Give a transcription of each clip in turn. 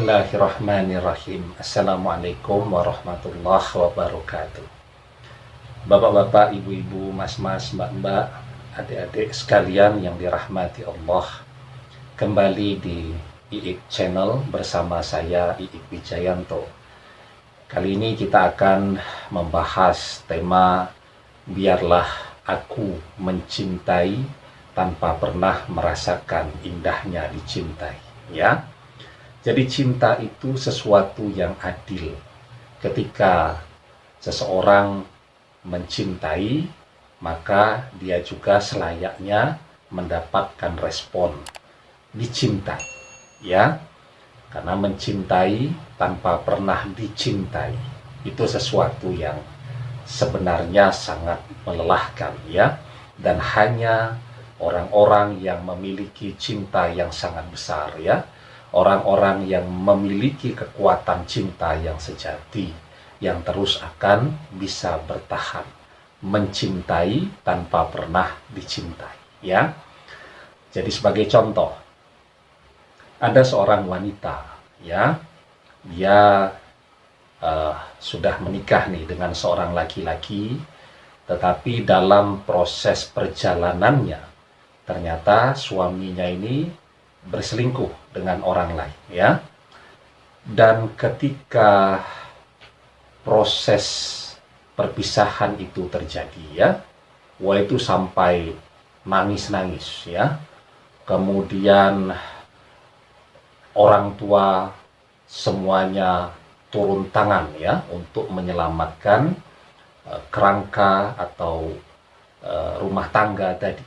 Bismillahirrahmanirrahim. Assalamualaikum warahmatullahi wabarakatuh. Bapak-bapak, ibu-ibu, mas-mas, mbak-mbak, adik-adik sekalian yang dirahmati Allah, kembali di IIK Channel bersama saya IIK Wijayanto. Kali ini kita akan membahas tema biarlah aku mencintai tanpa pernah merasakan indahnya dicintai, ya. Jadi cinta itu sesuatu yang adil. Ketika seseorang mencintai, maka dia juga selayaknya mendapatkan respon dicintai, ya. Karena mencintai tanpa pernah dicintai itu sesuatu yang sebenarnya sangat melelahkan, ya. Dan hanya orang-orang yang memiliki cinta yang sangat besar, ya, orang-orang yang memiliki kekuatan cinta yang sejati, yang terus akan bisa bertahan mencintai tanpa pernah dicintai, ya. Jadi sebagai contoh, ada seorang wanita, ya, dia sudah menikah nih dengan seorang laki-laki, tetapi dalam proses perjalanannya ternyata suaminya ini berselingkuh dengan orang lain, ya. Dan ketika proses perpisahan itu terjadi, ya, wah, itu sampai nangis-nangis, ya. Kemudian orang tua semuanya turun tangan, ya, untuk menyelamatkan kerangka atau rumah tangga tadi.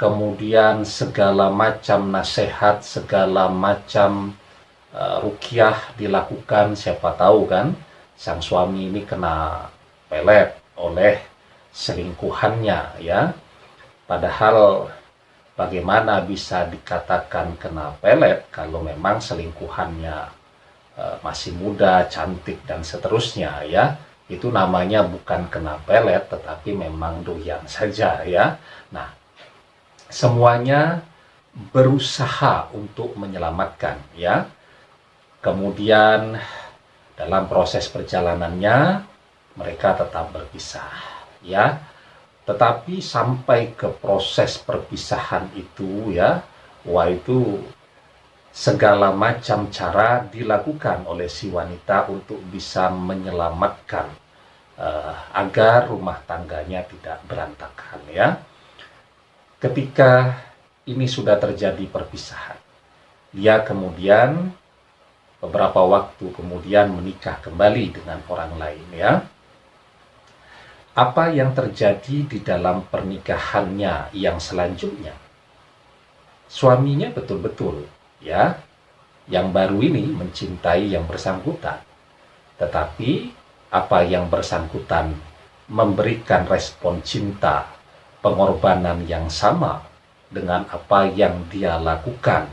Kemudian segala macam nasihat, segala macam ruqyah dilakukan. Siapa tahu kan sang suami ini kena pelet oleh selingkuhannya, ya. Padahal bagaimana bisa dikatakan kena pelet kalau memang selingkuhannya masih muda, cantik, dan seterusnya, ya. Itu namanya bukan kena pelet, tetapi memang doyan saja, ya. Nah, semuanya berusaha untuk menyelamatkan, ya. Kemudian dalam proses perjalanannya mereka tetap berpisah, ya. Tetapi sampai ke proses perpisahan itu, ya, wah, itu segala macam cara dilakukan oleh si wanita untuk bisa menyelamatkan agar rumah tangganya tidak berantakan, ya. Ketika ini sudah terjadi perpisahan, dia kemudian beberapa waktu kemudian menikah kembali dengan orang lain, ya. Apa yang terjadi di dalam pernikahannya yang selanjutnya? Suaminya betul-betul, ya, yang baru ini mencintai yang bersangkutan. Tetapi apa yang bersangkutan memberikan respon cinta, pengorbanan yang sama dengan apa yang dia lakukan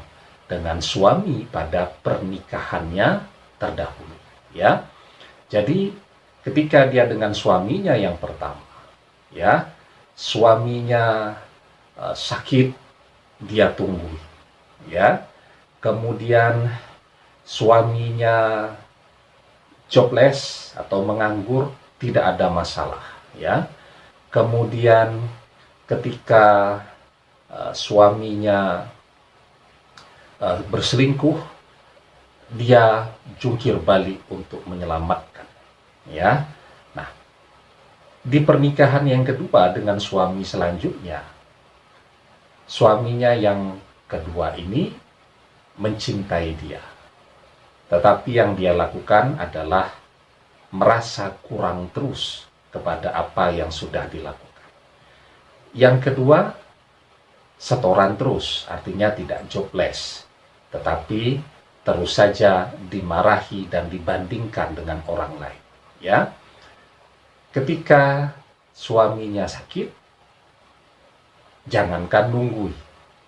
dengan suami pada pernikahannya terdahulu, ya. Jadi ketika dia dengan suaminya yang pertama, ya, suaminya sakit, dia tunggu, ya. Kemudian suaminya jobless atau menganggur, tidak ada masalah, ya. Kemudian ketika suaminya berselingkuh, dia jungkir balik untuk menyelamatkan, ya. Nah, di pernikahan yang kedua dengan suami selanjutnya, suaminya yang kedua ini mencintai dia, tetapi yang dia lakukan adalah merasa kurang terus kepada apa yang sudah dilakukan. Yang kedua, setoran terus, artinya tidak jobless, tetapi terus saja dimarahi dan dibandingkan dengan orang lain, ya. Ketika suaminya sakit, jangankan nunggu,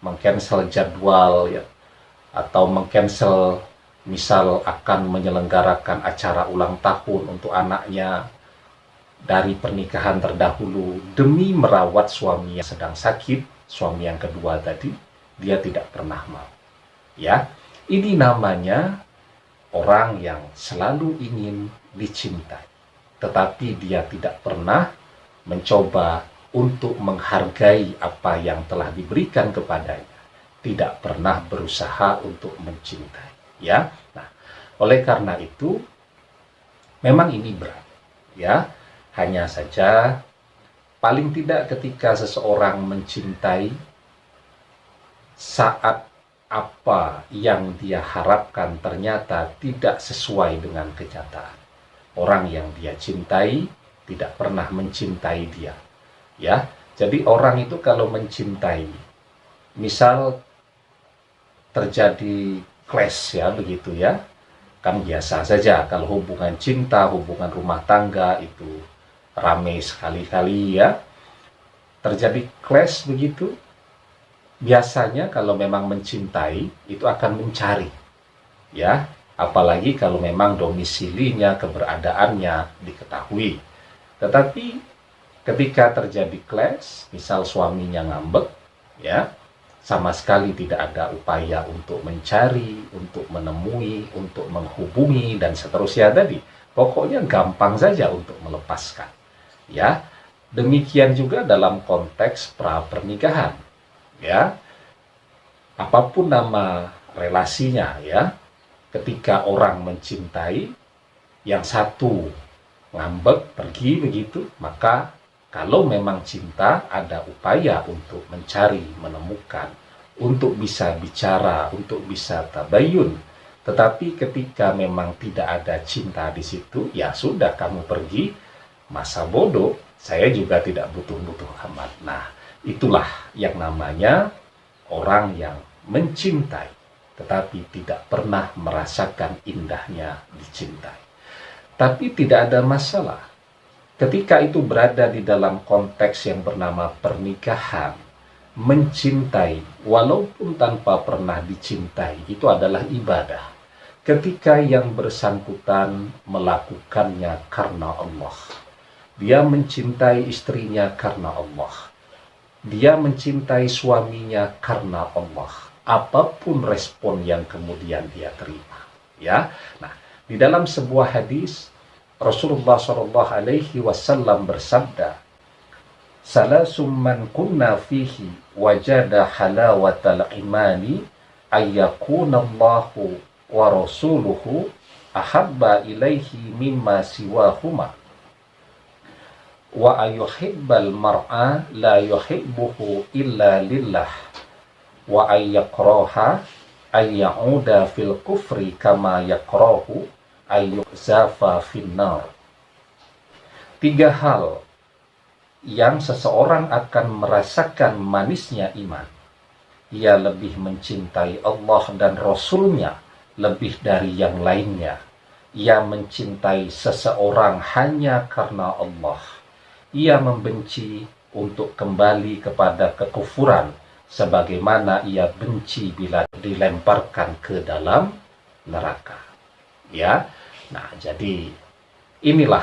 mengcancel jadwal, ya, atau mengcancel misal akan menyelenggarakan acara ulang tahun untuk anaknya dari pernikahan terdahulu demi merawat suami yang sedang sakit, suami yang kedua tadi, dia tidak pernah mau, ya. Ini namanya orang yang selalu ingin dicintai, tetapi dia tidak pernah mencoba untuk menghargai apa yang telah diberikan kepadanya, tidak pernah berusaha untuk mencintai, ya. Nah, oleh karena itu memang ini berat, ya. Hanya saja paling tidak ketika seseorang mencintai, saat apa yang dia harapkan ternyata tidak sesuai dengan kenyataan, orang yang dia cintai tidak pernah mencintai dia, ya. Jadi orang itu kalau mencintai, misal terjadi clash, ya, begitu ya, kan biasa saja kalau hubungan cinta, hubungan rumah tangga itu ramai sekali-kali, ya, terjadi clash begitu. Biasanya kalau memang mencintai itu akan mencari, ya, apalagi kalau memang domisilinya, keberadaannya diketahui. Tetapi ketika terjadi clash, misal suaminya ngambek, ya, sama sekali tidak ada upaya untuk mencari, untuk menemui, untuk menghubungi dan seterusnya tadi. Pokoknya gampang saja untuk melepaskan, ya. Demikian juga dalam konteks pra pernikahan, ya, apapun nama relasinya, ya, ketika orang mencintai, yang satu ngambek pergi begitu, maka kalau memang cinta ada upaya untuk mencari, menemukan, untuk bisa bicara, untuk bisa tabayun. Tetapi ketika memang tidak ada cinta di situ, ya sudah, kamu pergi, masa bodoh, saya juga tidak butuh-butuh amat. Nah, itulah yang namanya orang yang mencintai, tetapi tidak pernah merasakan indahnya dicintai. Tapi tidak ada masalah. Ketika itu berada di dalam konteks yang bernama pernikahan, mencintai, walaupun tanpa pernah dicintai, itu adalah ibadah. Ketika yang bersangkutan melakukannya karena Allah, dia mencintai istrinya karena Allah, dia mencintai suaminya karena Allah, apapun respon yang kemudian dia terima, ya. Nah, di dalam sebuah hadis Rasulullah SAW bersabda, "Salasum man kunna fihi wajada halawatal imani ayyakuna Allahu wa rasuluhu ahabba ilaihi mimma siwahuma wa ayuhibbal mar'a la yuhibbuhu illa lillah wa ayyakraha ayyauda fil kufri kama yakrahu ayyuzafa finnar." Tiga hal yang seseorang akan merasakan manisnya iman. Ia lebih mencintai Allah dan Rasulnya lebih dari yang lainnya. Ia mencintai seseorang hanya karena Allah. Ia membenci untuk kembali kepada kekufuran, sebagaimana ia benci bila dilemparkan ke dalam neraka. Ya, nah, jadi inilah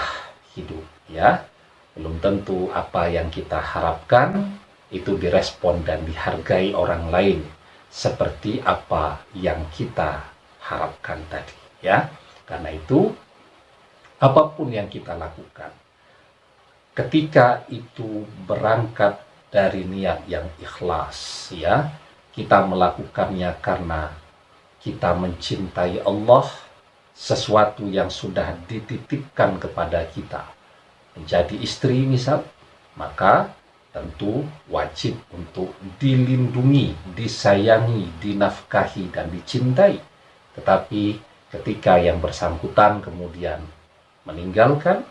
hidup, ya. Belum tentu apa yang kita harapkan itu direspon dan dihargai orang lain seperti apa yang kita harapkan tadi, ya. Karena itu apapun yang kita lakukan, ketika itu berangkat dari niat yang ikhlas, ya, kita melakukannya karena kita mencintai Allah, sesuatu yang sudah dititipkan kepada kita, menjadi istri misal, maka tentu wajib untuk dilindungi, disayangi, dinafkahi, dan dicintai. Tetapi ketika yang bersangkutan kemudian meninggalkan,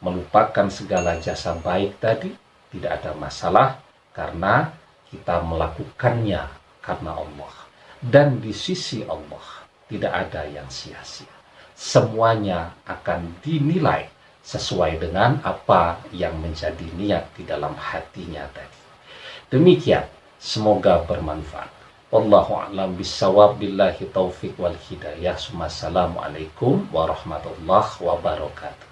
melupakan segala jasa baik tadi, tidak ada masalah karena kita melakukannya karena Allah. Dan di sisi Allah tidak ada yang sia-sia. Semuanya akan dinilai sesuai dengan apa yang menjadi niat di dalam hatinya tadi. Demikian, semoga bermanfaat. Wallahu a'lam bissawab, billahi taufik wal hidayah. Assalamualaikum warahmatullahi wabarakatuh.